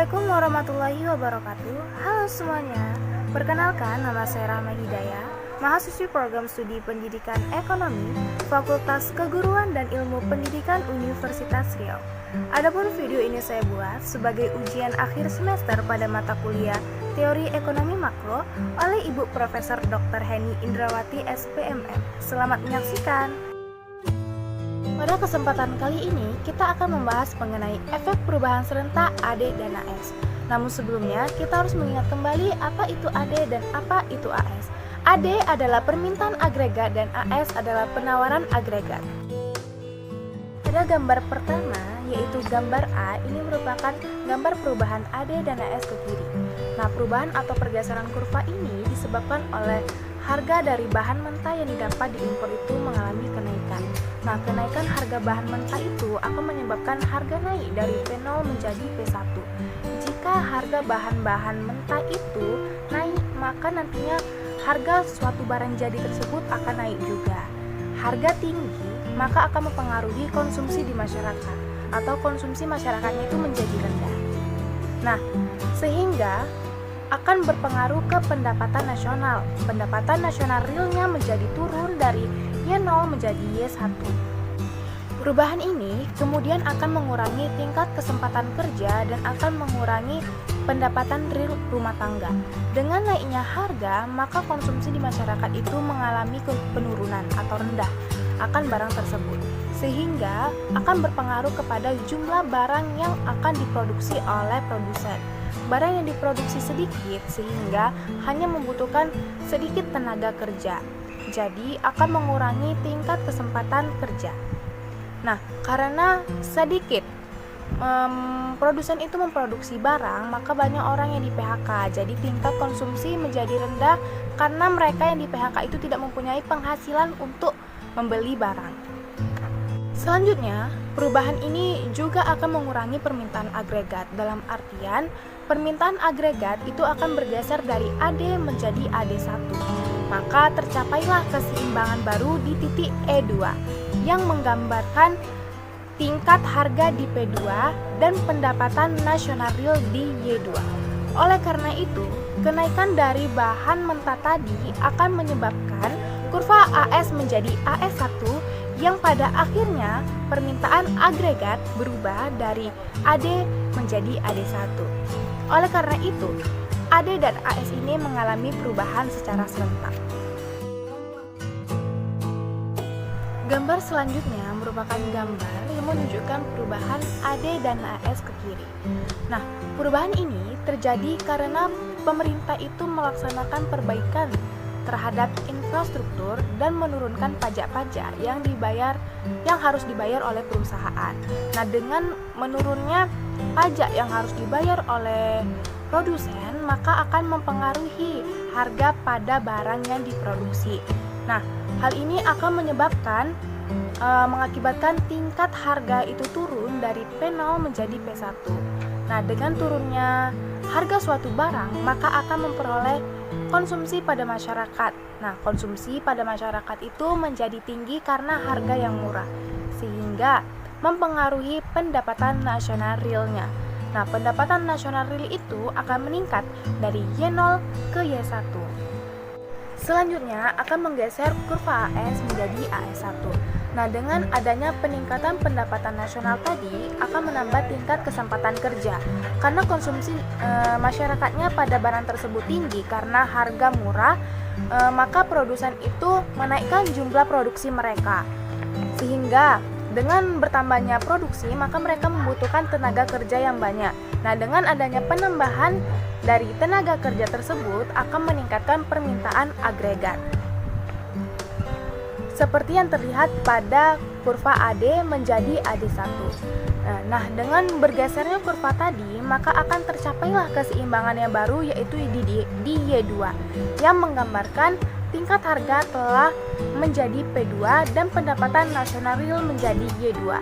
Assalamualaikum warahmatullahi wabarakatuh. Halo semuanya. Perkenalkan, nama saya Rahma Hidayah, mahasiswi program studi Pendidikan Ekonomi, Fakultas Keguruan dan Ilmu Pendidikan Universitas Riau. Adapun video ini saya buat sebagai ujian akhir semester pada mata kuliah Teori Ekonomi Makro oleh Ibu Profesor Dr. Heni Indrawati SPMM. Selamat menyaksikan. Pada kesempatan kali ini, kita akan membahas mengenai efek perubahan serentak AD dan AS. Namun sebelumnya, kita harus mengingat kembali apa itu AD dan apa itu AS. AD adalah permintaan agregat dan AS adalah penawaran agregat. Pada gambar pertama, yaitu gambar A, ini merupakan gambar perubahan AD dan AS ke kiri. Nah, perubahan atau pergeseran kurva ini disebabkan oleh harga dari bahan mentah yang didapat diimpor itu mengalami kenaikan. Nah, kenaikan harga bahan mentah itu akan menyebabkan harga naik dari P0 menjadi P1. Jika harga bahan-bahan mentah itu naik, maka nantinya harga suatu barang jadi tersebut akan naik juga. Harga tinggi maka akan mempengaruhi konsumsi di masyarakat atau konsumsi masyarakatnya itu menjadi rendah. Nah, sehingga akan berpengaruh ke pendapatan nasional. Pendapatan nasional realnya menjadi turun dari Y0 menjadi Y1. Perubahan ini kemudian akan mengurangi tingkat kesempatan kerja dan akan mengurangi pendapatan real rumah tangga. Dengan naiknya harga, maka konsumsi di masyarakat itu mengalami penurunan atau rendah akan barang tersebut, sehingga akan berpengaruh kepada jumlah barang yang akan diproduksi oleh produsen. Barang yang diproduksi sedikit sehingga hanya membutuhkan sedikit tenaga kerja, jadi akan mengurangi tingkat kesempatan kerja. Nah, karena sedikit produsen itu memproduksi barang, maka banyak orang yang di PHK, jadi tingkat konsumsi menjadi rendah karena mereka yang di PHK itu tidak mempunyai penghasilan untuk membeli barang. Selanjutnya, perubahan ini juga akan mengurangi permintaan agregat. Dalam artian, permintaan agregat itu akan bergeser dari AD menjadi AD1. Maka tercapailah keseimbangan baru di titik E2 yang menggambarkan tingkat harga di P2 dan pendapatan nasional real di Y2. Oleh karena itu, kenaikan dari bahan mentah tadi akan menyebabkan kurva AS menjadi AS1 yang pada akhirnya permintaan agregat berubah dari AD menjadi AD1. Oleh karena itu, AD dan AS ini mengalami perubahan secara serentak. Gambar selanjutnya merupakan gambar yang menunjukkan perubahan AD dan AS ke kiri. Nah, perubahan ini terjadi karena pemerintah itu melaksanakan perbaikan terhadap infrastruktur dan menurunkan pajak-pajak yang harus dibayar oleh perusahaan. Nah, dengan menurunnya pajak yang harus dibayar oleh produsen, maka akan mempengaruhi harga pada barang yang diproduksi. Nah, hal ini akan mengakibatkan tingkat harga itu turun dari P0 menjadi P1. Nah, dengan turunnya harga suatu barang, maka akan memperoleh konsumsi pada masyarakat. Nah, konsumsi pada masyarakat itu menjadi tinggi karena harga yang murah, sehingga mempengaruhi pendapatan nasional realnya. Nah, pendapatan nasional real itu akan meningkat dari Y0 ke Y1. Selanjutnya akan menggeser kurva AS menjadi AS1. Nah, dengan adanya peningkatan pendapatan nasional tadi akan menambah tingkat kesempatan kerja karena konsumsi masyarakatnya pada barang tersebut tinggi karena harga murah, maka produsen itu menaikkan jumlah produksi mereka, sehingga dengan bertambahnya produksi maka mereka membutuhkan tenaga kerja yang banyak. Nah, dengan adanya penambahan dari tenaga kerja tersebut akan meningkatkan permintaan agregat. Seperti yang terlihat pada kurva AD menjadi AD1. Nah, dengan bergesernya kurva tadi, maka akan tercapailah keseimbangan yang baru, yaitu di Y2, yang menggambarkan tingkat harga telah menjadi P2 dan pendapatan nasional real menjadi Y2.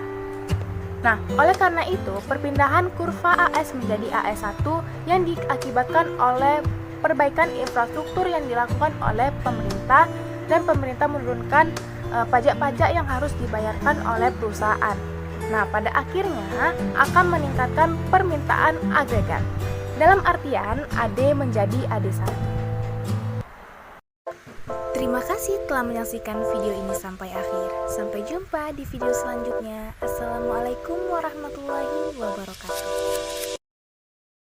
Nah, oleh karena itu, perpindahan kurva AS menjadi AS1 yang diakibatkan oleh perbaikan infrastruktur yang dilakukan oleh pemerintah, dan pemerintah menurunkan pajak-pajak yang harus dibayarkan oleh perusahaan. Nah, pada akhirnya akan meningkatkan permintaan agregat. Dalam artian AD menjadi AD1. Terima kasih telah menyaksikan video ini sampai akhir. Sampai jumpa di video selanjutnya. Assalamualaikum warahmatullahi wabarakatuh.